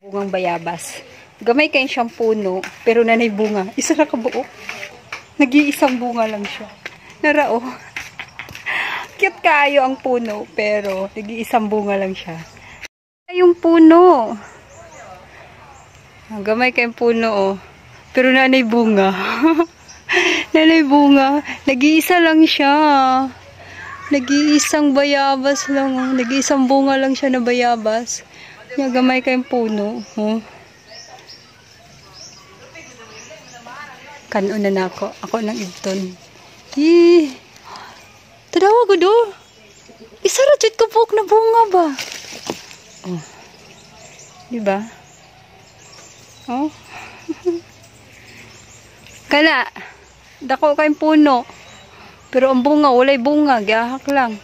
Bungang bayabas. Gamay kayo siyang puno, pero nanay bunga. Isa na kabuo. Nag-iisang bunga lang siya. Narao. Cute kayo ang puno, pero nag-iisang bunga lang siya. Yung puno. Gamay kayong puno, oh. Pero nanay bunga. Nanay bunga. Nag-iisa lang siya. Nag-iisang bayabas lang, oh. Nag-iisang bunga lang siya na bayabas. Gamay kayong puno, oh. Kanon na ako. Ako ng ibton. Tadawa ko do. Isa rajit ko po na bunga ba? Oh. Diba? Oh. Kana. Dako kayong puno. Pero ang bunga, walay bunga. Gahak lang.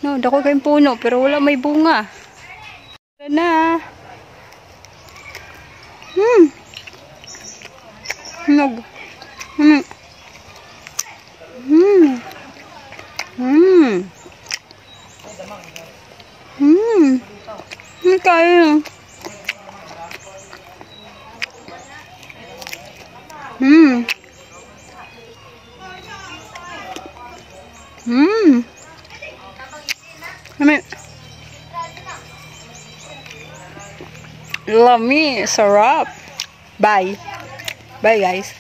No, dako kayong puno. Pero wala may bunga. Na. Nog. Kaya. Love me, sarap. Bye. Bye, guys.